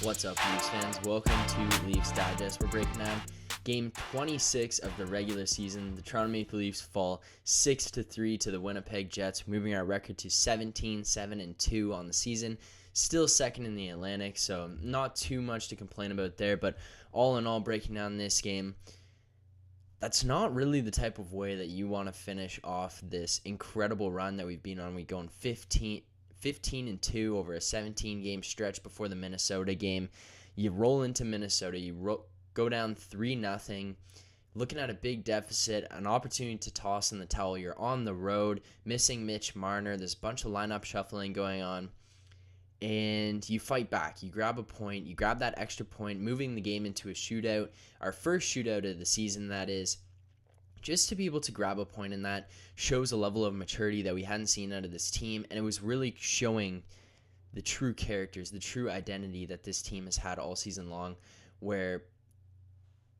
What's up, Leafs fans? Welcome to Leafs Digest. We're breaking down game 26 of the regular season. The Toronto Maple Leafs fall 6-3 to the Winnipeg Jets, moving our record to 17-7-2 on the season. Still second in the Atlantic, so not too much to complain about there. But all in all, breaking down this game, that's not really the type of way that you want to finish off this incredible run that we've been on. We're going 15-2 over a 17-game stretch before the Minnesota game. You roll into Minnesota, go down 3-0, looking at a big deficit, an opportunity to toss in the towel. You're on the road, missing Mitch Marner. There's a bunch of lineup shuffling going on, and you fight back. You grab a point. You grab that extra point, moving the game into a shootout. Our first shootout of the season, that is. Just to be able to grab a point in that shows a level of maturity that we hadn't seen out of this team, and it was really showing the true characters, the true identity that this team has had all season long, where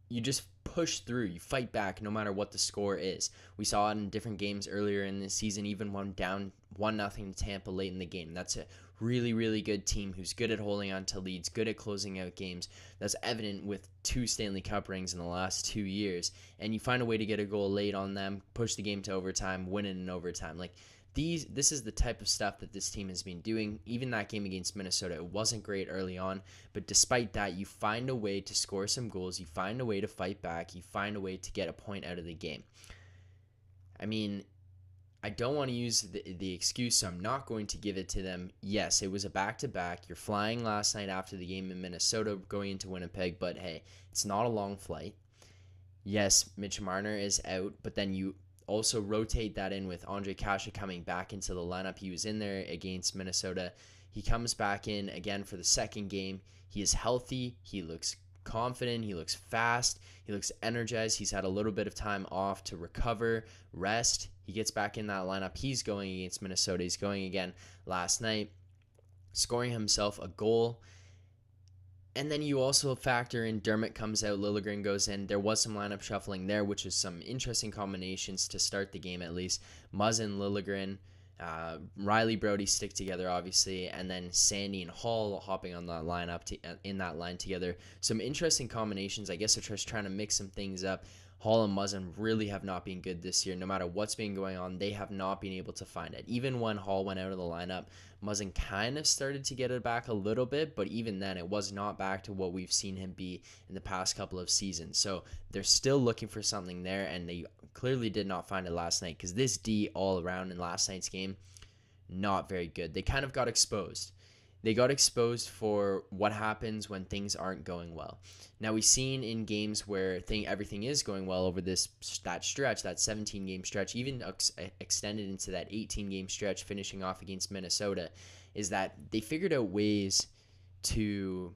you just push through, you fight back no matter what the score is. We saw it in different games earlier in this season, even one down 1-0 to Tampa late in the game. That's a really, really good team who's good at holding on to leads, good at closing out games. That's evident with 2 Stanley Cup rings in the last 2 years. And you find a way to get a goal late on them, push the game to overtime, win it in overtime. This is the type of stuff that this team has been doing. Even that game against Minnesota, it wasn't great early on, but despite that, you find a way to score some goals, you find a way to fight back, you find a way to get a point out of the game. I mean, I don't want to use the excuse, so I'm not going to give it to them. Yes, it was a back-to-back. You're flying last night after the game in Minnesota, going into Winnipeg, but hey, it's not a long flight. Yes, Mitch Marner is out, but then you also rotate that in with Ondrej Kase coming back into the lineup. He was in there against Minnesota. He comes back in again for the second game. He is healthy. He looks confident. He looks fast. He looks energized. He's had a little bit of time off to recover, rest. He gets back in that lineup. He's going against Minnesota. He's going again last night, scoring himself a goal. And then you also factor in Dermott comes out, Liljegren goes in. There was some lineup shuffling there, which is some interesting combinations to start the game at least. Muzzin, Liljegren, Riley, Brody stick together, obviously, and then Sandy and Hall hopping on that lineup in that line together. Some interesting combinations. I guess they're just trying to mix some things up. Hall and Muzzin really have not been good this year. No matter what's been going on, they have not been able to find it. Even when Hall went out of the lineup, Muzzin kind of started to get it back a little bit, but even then, it was not back to what we've seen him be in the past couple of seasons. So they're still looking for something there, and they clearly did not find it last night, because this D all around in last night's game, not very good. They kind of got exposed. They got exposed for what happens when things aren't going well. Now, we've seen in games where everything is going well over that stretch, that 17-game stretch, even extended into that 18-game stretch, finishing off against Minnesota, is that they figured out ways to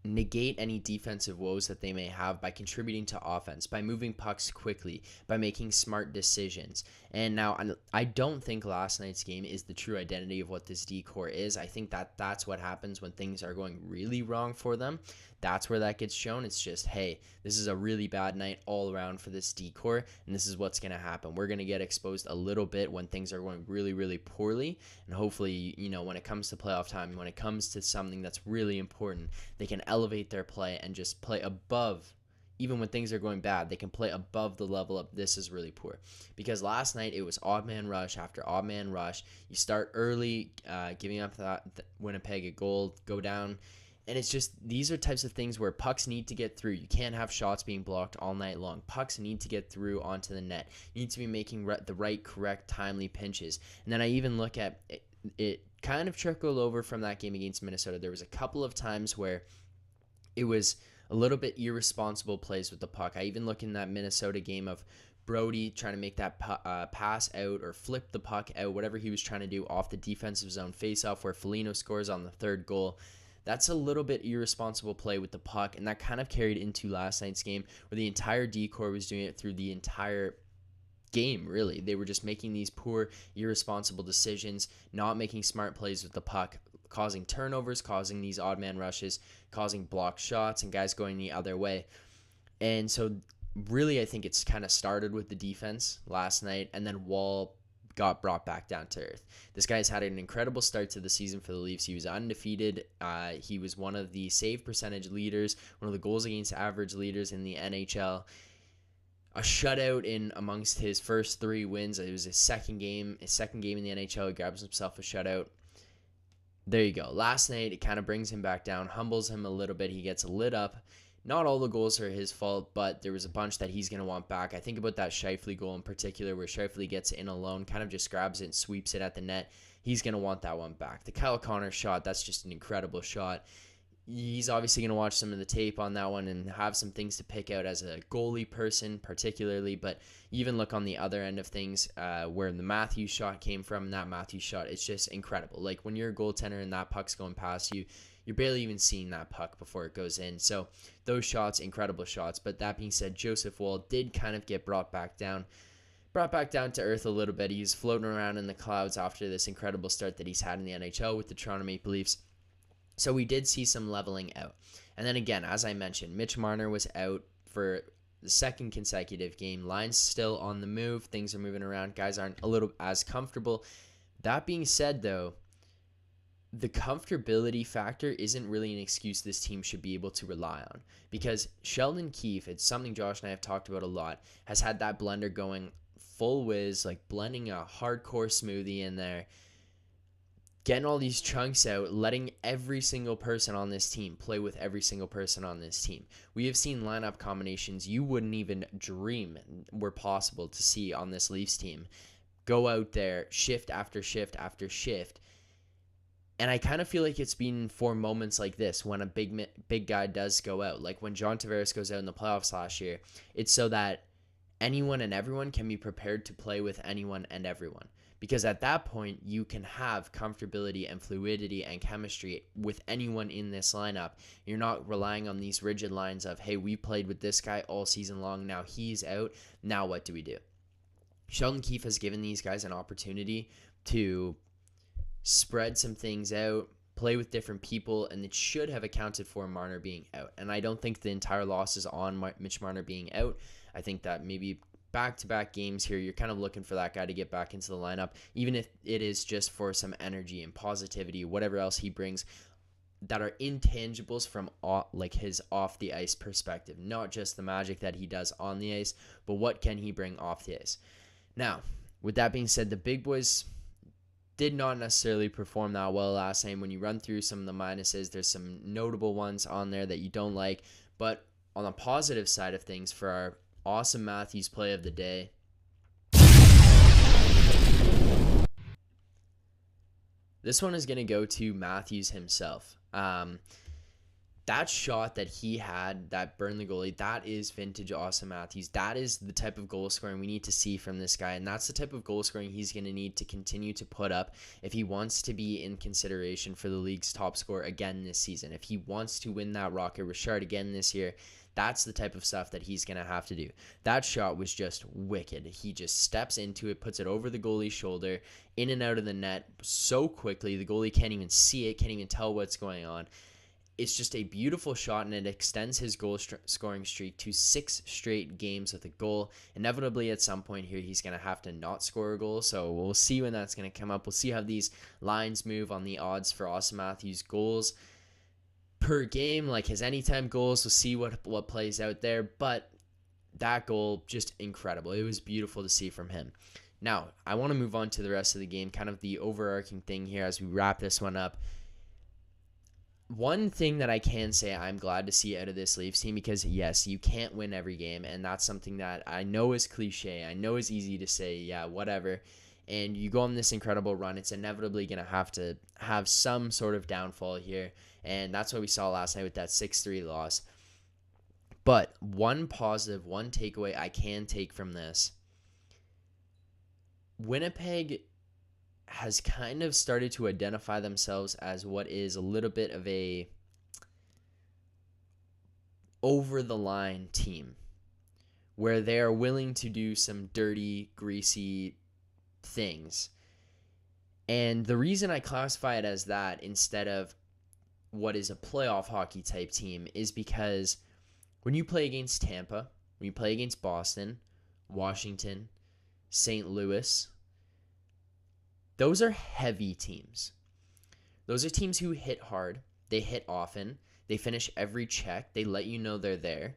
negate any defensive woes that they may have by contributing to offense, by moving pucks quickly, by making smart decisions. And now, I don't think last night's game is the true identity of what this D-core is. I think that's what happens when things are going really wrong for them. That's where that gets shown. It's just, hey, this is a really bad night all around for this D-core, and this is what's going to happen. We're going to get exposed a little bit when things are going really, really poorly, and hopefully, when it comes to playoff time, when it comes to something that's really important, they can elevate their play and just play above. Even when things are going bad, they can play above the level of this is really poor. Because last night, it was odd man rush after odd man rush. You start early, giving up Winnipeg a goal, go down. And it's just, these are types of things where pucks need to get through. You can't have shots being blocked all night long. Pucks need to get through onto the net. You need to be making the right, correct, timely pinches. And then I even look at it kind of trickled over from that game against Minnesota. There was a couple of times where it was a little bit irresponsible plays with the puck. I even look in that Minnesota game of Brody trying to make that pass out or flip the puck out, whatever he was trying to do off the defensive zone face-off where Foligno scores on the third goal. That's a little bit irresponsible play with the puck, and that kind of carried into last night's game where the entire D-core was doing it through the entire game, really. They were just making these poor, irresponsible decisions, not making smart plays with the puck, causing turnovers, causing these odd man rushes, causing blocked shots, and guys going the other way. And so really I think it's kind of started with the defense last night, and then Woll got brought back down to earth. This guy's had an incredible start to the season for the Leafs. He was undefeated. He was one of the save percentage leaders, one of the goals against average leaders in the NHL. A shutout in amongst his first 3 wins. It was his second game in the NHL. He grabs himself a shutout. There you go. Last night, it kind of brings him back down, humbles him a little bit. He gets lit up. Not all the goals are his fault, but there was a bunch that he's going to want back. I think about that Scheifele goal in particular, where Scheifele gets in alone, kind of just grabs it and sweeps it at the net. He's going to want that one back. The Kyle Connor shot, that's just an incredible shot. He's obviously going to watch some of the tape on that one and have some things to pick out as a goalie person particularly, but even look on the other end of things where the Matthews shot came from. That Matthews shot, it's just incredible. Like when you're a goaltender and that puck's going past you, you're barely even seeing that puck before it goes in. So those shots, incredible shots. But that being said, Joseph Woll did kind of get brought back down to earth a little bit. He's floating around in the clouds after this incredible start that he's had in the NHL with the Toronto Maple Leafs. So we did see some leveling out. And then again, as I mentioned, Mitch Marner was out for the second consecutive game. Line's still on the move. Things are moving around. Guys aren't a little as comfortable. That being said, though, the comfortability factor isn't really an excuse this team should be able to rely on, because Sheldon Keefe, it's something Josh and I have talked about a lot, has had that blender going full whiz, like blending a hardcore smoothie in there, getting all these chunks out, letting every single person on this team play with every single person on this team. We have seen lineup combinations you wouldn't even dream were possible to see on this Leafs team go out there shift after shift after shift. And I kind of feel like it's been for moments like this when a big guy does go out. Like when John Tavares goes out in the playoffs last year, it's so that anyone and everyone can be prepared to play with anyone and everyone. Because at that point, you can have comfortability and fluidity and chemistry with anyone in this lineup. You're not relying on these rigid lines of, hey, we played with this guy all season long. Now he's out. Now what do we do? Sheldon Keefe has given these guys an opportunity to spread some things out, play with different people, and it should have accounted for Marner being out. And I don't think the entire loss is on Mitch Marner being out. I think that maybe back-to-back games here, you're kind of looking for that guy to get back into the lineup, even if it is just for some energy and positivity, whatever else he brings that are intangibles from like his off-the-ice perspective, not just the magic that he does on the ice, but what can he bring off the ice. Now, with that being said, the big boys did not necessarily perform that well last night. When you run through some of the minuses, there's some notable ones on there that you don't like. But on the positive side of things, for our Auston Matthews play of the day, this one is going to go to Matthews himself. That shot that he had that burned the goalie, that is vintage Auston Matthews. That is the type of goal scoring we need to see from this guy, and that's the type of goal scoring he's going to need to continue to put up if he wants to be in consideration for the league's top scorer again this season. If he wants to win that Rocket Richard again this year, that's the type of stuff that he's going to have to do. That shot was just wicked. He just steps into it, puts it over the goalie's shoulder, in and out of the net so quickly. The goalie can't even see it, can't even tell what's going on. It's just a beautiful shot, and it extends his goal scoring streak to 6 straight games with a goal. Inevitably, at some point here, he's going to have to not score a goal, so we'll see when that's going to come up. We'll see how these lines move on the odds for Auston Matthews' goals per game, like his anytime goals. We'll see what plays out there, but that goal, just incredible. It was beautiful to see from him. Now, I want to move on to the rest of the game, kind of the overarching thing here as we wrap this one up. One thing that I can say I'm glad to see out of this Leafs team, because yes, you can't win every game, and that's something that I know is cliche. I know is easy to say, yeah, whatever. And you go on this incredible run, it's inevitably going to have some sort of downfall here, and that's what we saw last night with that 6-3 loss. But one positive, one takeaway I can take from this, Winnipeg has kind of started to identify themselves as what is a little bit of a over-the-line team, where they are willing to do some dirty, greasy things. And the reason I classify it as that instead of what is a playoff hockey type team is because when you play against Tampa, when you play against Boston, Washington, St. Louis, those are heavy teams. Those are teams who hit hard. They hit often. They finish every check. They let you know they're there.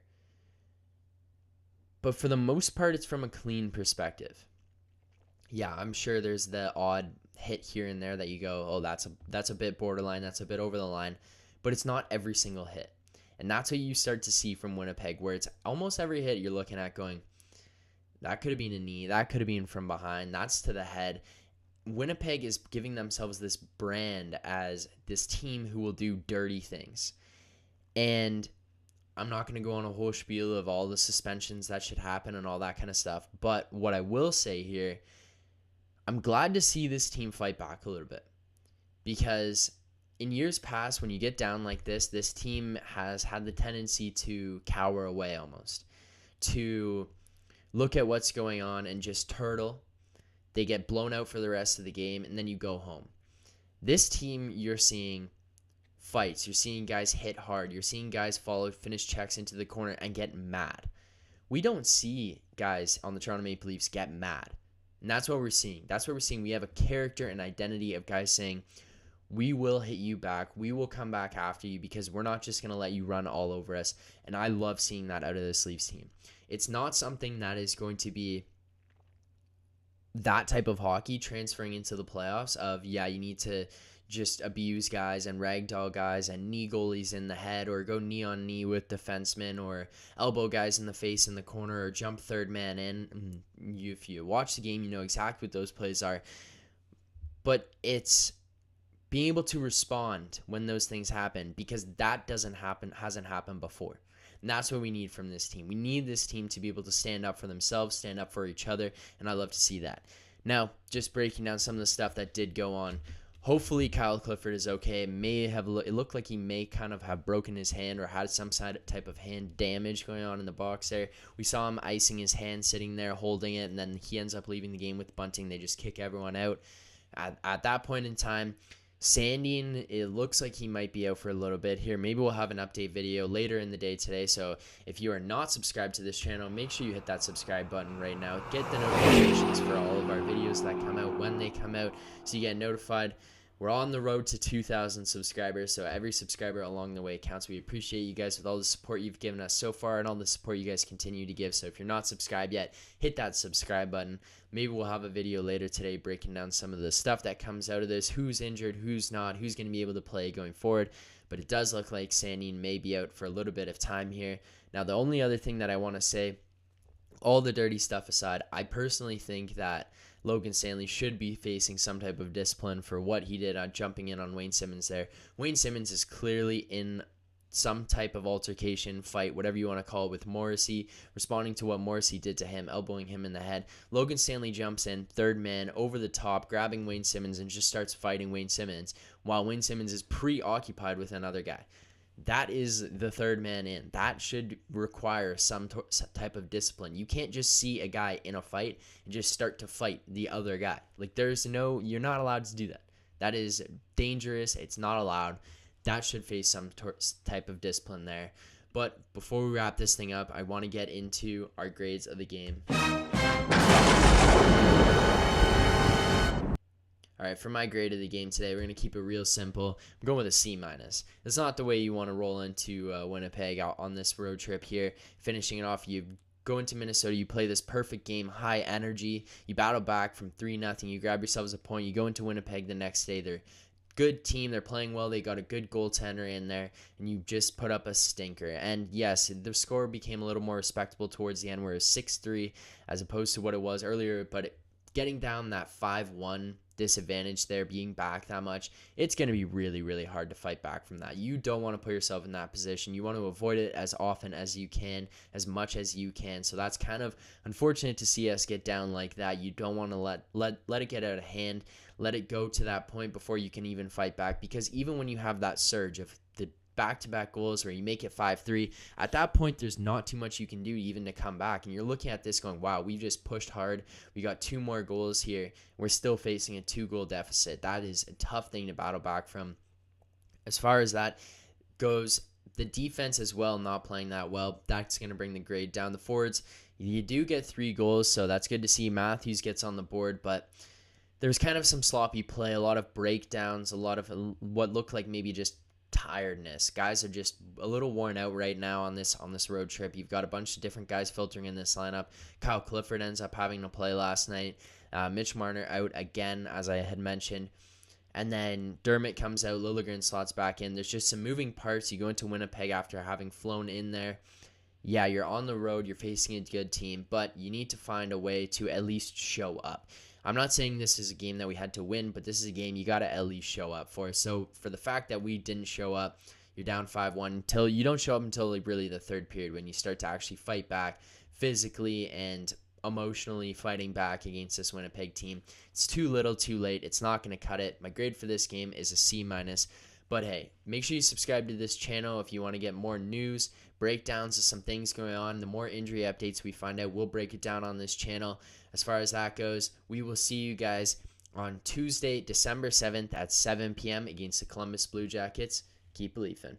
But for the most part, it's from a clean perspective. Yeah, I'm sure there's the odd hit here and there that you go, oh, that's a bit borderline, that's a bit over the line. But it's not every single hit. And that's what you start to see from Winnipeg, where it's almost every hit you're looking at going, that could have been a knee, that could have been from behind, that's to the head. Winnipeg is giving themselves this brand as this team who will do dirty things. And I'm not going to go on a whole spiel of all the suspensions that should happen and all that kind of stuff. But what I will say here, I'm glad to see this team fight back a little bit. Because in years past, when you get down like this team has had the tendency to cower away almost. To look at what's going on and just turtle. They get blown out for the rest of the game, and then you go home. This team, you're seeing fights. You're seeing guys hit hard. You're seeing guys finish checks into the corner and get mad. We don't see guys on the Toronto Maple Leafs get mad. And that's what we're seeing. That's what we're seeing. We have a character and identity of guys saying, we will hit you back. We will come back after you because we're not just going to let you run all over us. And I love seeing that out of this Leafs team. It's not something that is going to be that type of hockey transferring into the playoffs of, yeah, you need to just abuse guys and ragdoll guys and knee goalies in the head or go knee on knee with defensemen or elbow guys in the face in the corner or jump third man in. If you watch the game, you know exactly what those plays are. But it's being able to respond when those things happen because that hasn't happened before. And that's what we need from this team. We need this team to be able to stand up for themselves, stand up for each other, and I love to see that. Now, just breaking down some of the stuff that did go on. Hopefully, Kyle Clifford is okay. It looked like he may kind of have broken his hand or had some type of hand damage going on in the box there. We saw him icing his hand, sitting there, holding it, and then he ends up leaving the game with bunting. They just kick everyone out. At that point in time, Sandin, it looks like he might be out for a little bit here. Maybe we'll have an update video later in the day today. So if you are not subscribed to this channel, make sure you hit that subscribe button right now. Get the notifications for all of our videos that come out when they come out so you get notified. We're on the road to 2,000 subscribers, so every subscriber along the way counts. We appreciate you guys with all the support you've given us so far and all the support you guys continue to give. So if you're not subscribed yet, hit that subscribe button. Maybe we'll have a video later today breaking down some of the stuff that comes out of this, who's injured, who's not, who's going to be able to play going forward. But it does look like Sandin may be out for a little bit of time here. Now, the only other thing that I want to say, all the dirty stuff aside, I personally think that Logan Stanley should be facing some type of discipline for what he did on jumping in on Wayne Simmonds there. Wayne Simmonds is clearly in some type of altercation, fight, whatever you want to call it, with Morrissey, responding to what Morrissey did to him, elbowing him in the head. Logan Stanley jumps in, third man, over the top, grabbing Wayne Simmonds and just starts fighting Wayne Simmonds while Wayne Simmonds is preoccupied with another guy. That is the third man in. That should require some type of discipline. You can't just see a guy in a fight and just start to fight the other guy. Like, you're not allowed to do that. That is dangerous. It's not allowed. That should face some type of discipline there. But before we wrap this thing up, I want to get into our grades of the game. All right, for my grade of the game today, we're going to keep it real simple. I'm going with a C-. It's not the way you want to roll into Winnipeg out on this road trip here. Finishing it off, you go into Minnesota, you play this perfect game, high energy. You battle back from 3-0. You grab yourselves a point. You go into Winnipeg the next day. They're a good team. They're playing well. They got a good goaltender in there, and you just put up a stinker. And yes, the score became a little more respectable towards the end, where it was 6-3 as opposed to what it was earlier. But getting down that 5-1 disadvantage there, being back that much, it's going to be really, really hard to fight back from that. You don't want to put yourself in that position. You want to avoid it as often as you can, as much as you can. So that's kind of unfortunate to see us get down like that. You don't want to let it get out of hand, let it go to that point before you can even fight back, because even when you have that surge of the back-to-back goals where you make it 5-3, at that point there's not too much you can do even to come back, and you're looking at this going, wow, we just pushed hard, we got 2 more goals here, we're still facing a 2-goal deficit. That is a tough thing to battle back from. As far as that goes, the defense as well, not playing that well, that's going to bring the grade down. The forwards, you do get 3 goals, so that's good to see. Matthews gets on the board, but There was kind of some sloppy play, a lot of breakdowns, a lot of what looked like maybe just tiredness. Guys are just a little worn out right now on this road trip. You've got a bunch of different guys filtering in this lineup. Kyle Clifford ends up having to play last night. Mitch Marner out again, as I had mentioned. And then Dermott comes out, Liljegren slots back in. There's just some moving parts. You go into Winnipeg after having flown in there. Yeah, you're on the road, you're facing a good team, but you need to find a way to at least show up. I'm not saying this is a game that we had to win, but this is a game you got to at least show up for. So for the fact that we didn't show up, you're down 5-1. You don't show up until really the third period when you start to actually fight back physically and emotionally fighting back against this Winnipeg team. It's too little, too late. It's not going to cut it. My grade for this game is a C-. But hey, make sure you subscribe to this channel if you want to get more news, breakdowns of some things going on. The more injury updates we find out, we'll break it down on this channel. As far as that goes, we will see you guys on Tuesday, December 7th at 7 p.m. against the Columbus Blue Jackets. Keep believing.